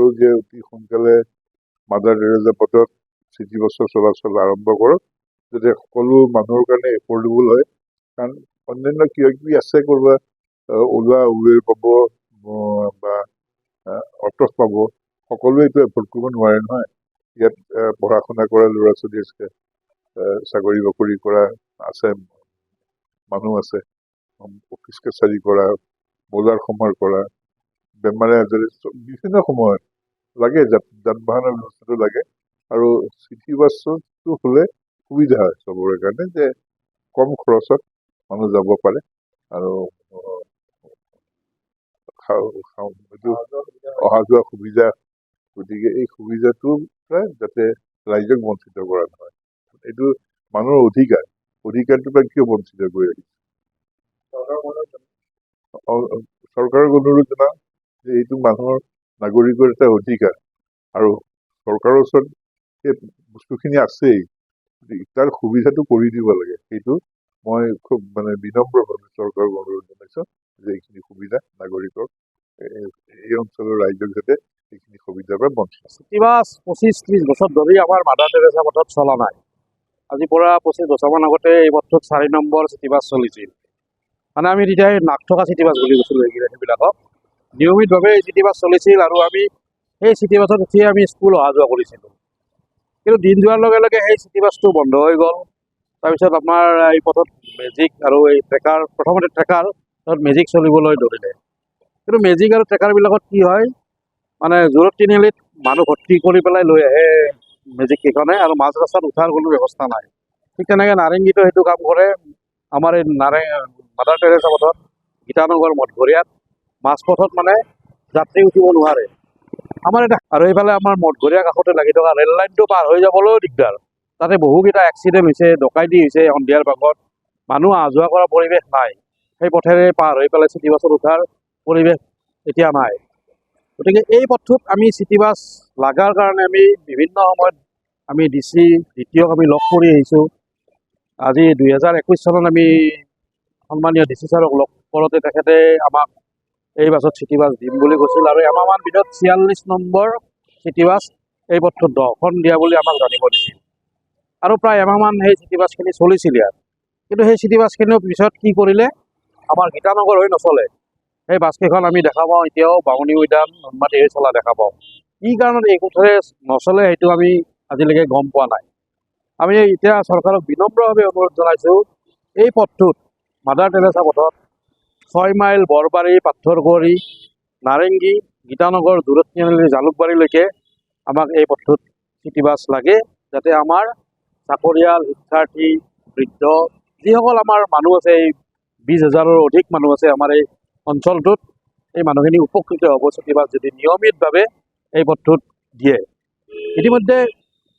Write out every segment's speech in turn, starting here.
বিচাৰোঁ যে অতি সোনকালে মাদাৰ টেৰেছা পথত চিটি বাছৰ চলাচল আৰম্ভ কৰক, যাতে সকলো মানুহৰ কাৰণে এফৰ্ডেবল হয়। কাৰণ অন্যান্য কিবা কিবি আছে, ক'ৰবাত ওলা উবেৰ পাব বা অটো পাব, সকলোৱে এইটো এফৰ্ড কৰিব নোৱাৰে নহয়। ইয়াত পঢ়া শুনা কৰা ল'ৰা ছোৱালী আছে, চাকৰি বাকৰি কৰা আছে, মানুহ আছে, অফিচ কাছাৰী কৰা, বজাৰ সমাৰ কৰা, বেমাৰে আজাৰে বিভিন্ন সময়ত লাগে, যান বাহনৰ ব্যৱস্থাটো লাগে। আৰু চিটি বাছটো হ'লে সুবিধা হয় চবৰে কাৰণে, যে কম খৰচত মানুহ যাব পাৰে আৰু অহা যোৱা সুবিধা। গতিকে এই সুবিধাটো যাতে ৰাইজক বঞ্চিত কৰা নহয়, এইটো মানুহৰ অধিকাৰটো তাক কিয় বঞ্চিত কৰি ৰাখিছে। চৰকাৰক অনুৰোধ জনাওঁ যে এইটো মানুহৰ নাগৰিকৰ এটা অধিকাৰ, আৰু চৰকাৰৰ ওচৰত সেই বস্তুখিনি আছেই, তাৰ সুবিধাটো কৰি দিব লাগে। সেইটো মই খুব বিনম্ৰভাৱে চৰকাৰক অনুৰোধ জনাইছো যে এইখিনি সুবিধা নাগৰিকক, এই অঞ্চলৰ ৰাইজক যাতে এইখিনি সুবিধাৰ পৰা বঞ্চিত। চিটি বাছ 25-30 বছৰ ধৰি আমাৰ মাদাৰ টেৰেছা পথত চলা নাই। আজিৰ পৰা 25 বছৰমান আগতে এই পথটোত 4 নম্বৰ চিটি বাছ চলিছিল। মানে আমি তেতিয়া নাক থকা চিটি বাছ বুলি কৈছিলোঁ সেইবিলাকক। নিয়মিতভাৱে এই চিটি বাছ চলিছিল আৰু আমি সেই চিটি বাছত উঠিয়ে আমি স্কুল অহা যোৱা কৰিছিলোঁ। কিন্তু দিন যোৱাৰ লগে লগে সেই চিটি বাছটো বন্ধ হৈ গ'ল। তাৰপিছত আমাৰ এই পথত মেজিক আৰু এই ট্ৰেকাৰ, প্ৰথমতে ট্ৰেকাৰ, তাৰপিছত মেজিক চলিবলৈ ধৰিলে। কিন্তু মেজিক আৰু ট্ৰেকাৰবিলাকত কি হয়, মানে জোৰত তিনিআলিত মানুহ ভৰ্তি কৰি পেলাই লৈ আহে মেজিক কেইখনে, আৰু মাজ ৰাস্তাত উঠাৰ কোনো ব্যৱস্থা নাই। ঠিক তেনেকৈ নাৰেংগীতো সেইটো কাম কৰে। আমাৰ এই মাদাৰ টেৰেছা পথত গীতানগৰ মঠঘৰীয়াত মাছপথত মানে যাত্ৰী উঠিব নোৱাৰে। আমাৰ এটা আৰু এইফালে আমাৰ মঠঘৰীয়া কাষতে লাগি থকা ৰেল লাইনটো পাৰ হৈ যাবলৈও দিগদাৰ। তাতে বহুকেইটা এক্সিডেণ্ট হৈছে, ডকাইতি হৈছে সন্ধিয়াৰ ভাগত। মানুহ অহা যোৱা কৰাৰ পৰিৱেশ নাই। সেই পথেৰে পাৰ হৈ পেলাই চিটি বাছত উঠাৰ পৰিৱেশ এতিয়া নাই। গতিকে এই পথটোত আমি চিটি বাছ লগাৰ কাৰণে আমি বিভিন্ন সময়ত আমি DCক আমি লগ কৰি আহিছোঁ। আজি 2021 চনত আমি সন্মানীয় DC ছাৰক লগ কৰোঁতে তেখেতে আমাক এই বাছত চিটি বাছ দিম বুলি কৈছিল, আৰু এমাহমান ভিতৰত 46 নম্বৰ চিটি বাছ এই পথটোত 10খন দিয়া বুলি আমাক জানিব দিছিল। আৰু প্ৰায় এমাহমান সেই চিটি বাছখিনি চলিছিল ইয়াত। কিন্তু সেই চিটি বাছখিনিও পিছত কি কৰিলে, আমাৰ গীতানগৰ হৈ নচলে। সেই বাছকেইখন আমি দেখা পাওঁ এতিয়াও বামুণী মৈদাম, নুনমাটি হৈ চলা দেখা পাওঁ। কি কাৰণত এই পথেৰে নচলে সেইটো আমি আজিলৈকে গম পোৱা নাই। আমি এতিয়া চৰকাৰক বিনম্ৰভাৱে অনুৰোধ জনাইছোঁ, এই পথটোত মাদাৰ টেৰেছা পথত 6 মাইল বৰবাৰী, পাথৰকুঁৱৰী, নাৰেংগী, গীতানগৰ, জোৰত তিনিআলি, জালুকবাৰীলৈকে আমাক এই পথটোত চিটি বাছ লাগে, যাতে আমাৰ চাকৰিয়াল, শিক্ষাৰ্থী, বৃদ্ধ, যিসকল আমাৰ মানুহ আছে, এই 20,000ৰো অধিক মানুহ আছে আমাৰ এই অঞ্চলটোত, এই মানুহখিনি উপকৃত হ'ব চিটি বাছ যদি নিয়মিতভাৱে এই পথটোত দিয়ে। ইতিমধ্যে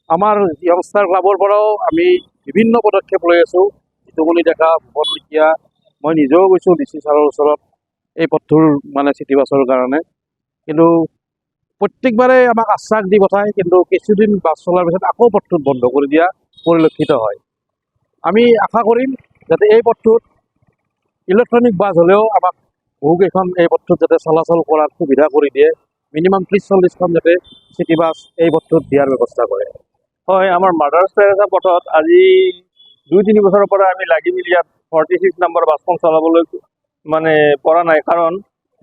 আমাৰ য়ংষ্টাৰ ক্লাবৰ পৰাও আমি বিভিন্ন পদক্ষেপ লৈ আছোঁ। জিতুমণি ডেকা, ভূপন শইকীয়া, মই নিজেও গৈছোঁ DC ছাৰৰ ওচৰত এই পথটোৰ চিটি বাছৰ কাৰণে। কিন্তু প্ৰত্যেকবাৰে আমাক আশ্বাস দি পঠায়, কিন্তু কিছুদিন বাছ চলাৰ পিছত আকৌ পথটোত বন্ধ কৰি দিয়া পৰিলক্ষিত হয়। আমি আশা কৰিম যাতে এই পথটোত ইলেক্ট্ৰনিক বাছ হ'লেও আমাক বহুকেইখন এই পথটোত যাতে চলাচল কৰাৰ সুবিধা কৰি দিয়ে। মিনিমাম 30-40খন যাতে চিটি বাছ এই পথটোত দিয়াৰ ব্যৱস্থা কৰে। হয়, আমাৰ মাদাৰ টেৰেছা পথত আজি 2-3 বছৰৰ পৰা আমি লাগি মেলি ইয়াত 46 নম্বৰ বাছখন চলাবলৈ পৰা নাই। কাৰণ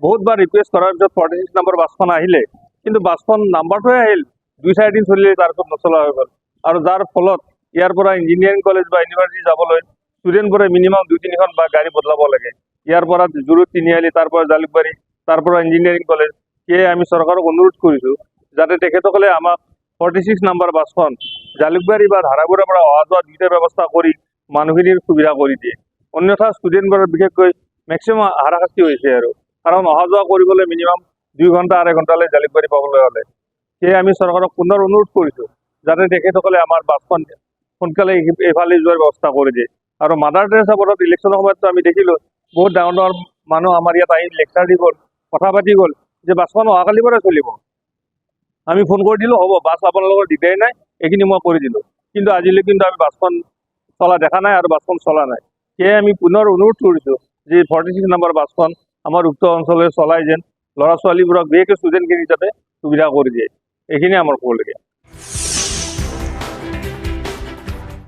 বহুতবাৰ ৰিকুৱেষ্ট কৰাৰ পিছত 46 নম্বৰ বাছখন আহিলে, কিন্তু বাছখন নাম্বাৰটোহে আহিল, 2-4 দিন চলিলে, তাৰপিছত নচলা হৈ গ'ল। আৰু যাৰ ফলত ইয়াৰ পৰা ইঞ্জিনিয়াৰিং কলেজ বা ইউনিভাৰ্চিটি যাবলৈ ষ্টুডেণ্টবোৰে মিনিমাম 2-3খন গাড়ী বদলাব লাগে। ইয়াৰ পৰা জোৰত তিনিআলি, তাৰ পৰা জালুকবাৰী, তাৰ পৰা ইঞ্জিনিয়াৰিং কলেজ। সেয়ে আমি চৰকাৰক অনুৰোধ কৰিছোঁ যাতে তেখেতসকলে আমাক 46 নম্বৰ বাছখন জালুকবাৰী বা ধাৰাপুৰৰ পৰা অহা যোৱা দুয়োটা ব্যৱস্থা কৰি মানুহখিনিৰ সুবিধা কৰি দিয়ে। অন্যথা ষ্টুডেণ্টবোৰৰ বিশেষকৈ মেক্সিমাম হাৰাশাস্তি হৈছে, আৰু কাৰণ অহা যোৱা কৰিবলৈ মিনিমাম 2 ঘণ্টা 2.5 ঘণ্টালৈ জালুকবাৰী পাবলৈ হ'লে। সেয়ে আমি চৰকাৰক পুনৰ অনুৰোধ কৰিছোঁ যাতে তেখেতসকলে আমাৰ বাছখন সোনকালে এইফালে যোৱাৰ ব্যৱস্থা কৰি দিয়ে। আৰু মাদাৰ টেৰেছা পথত ইলেকশ্যনৰ সময়ততো আমি দেখিলোঁ বহুত ডাঙৰ ডাঙৰ মানুহ আমাৰ ইয়াত আহি লেকচাৰ দি গ'ল, কথা পাতি গ'ল যে বাছখন অহাকালিৰ পৰা চলিব। আমি ফোন কৰি দিলোঁ, হ'ব, বাছ আপোনালোকৰ দিগদাৰী নাই, এইখিনি মই কৰি দিলোঁ। কিন্তু আজিলৈকে কিন্তু আমি বাছখন চলা দেখা নাই আৰু বাছখন চলা নাই। সেয়ে আমি পুনৰ অনুৰোধ কৰিছোঁ যে 46 নম্বৰ বাছখন আমাৰ উক্ত অঞ্চললৈ চলাই যেন ল'ৰা ছোৱালীবোৰক, বিশেষকৈ ষ্টুডেণ্টখিনি যাতে সুবিধা কৰি দিয়ে। এইখিনিয়ে আমাৰ ক'বলগীয়া।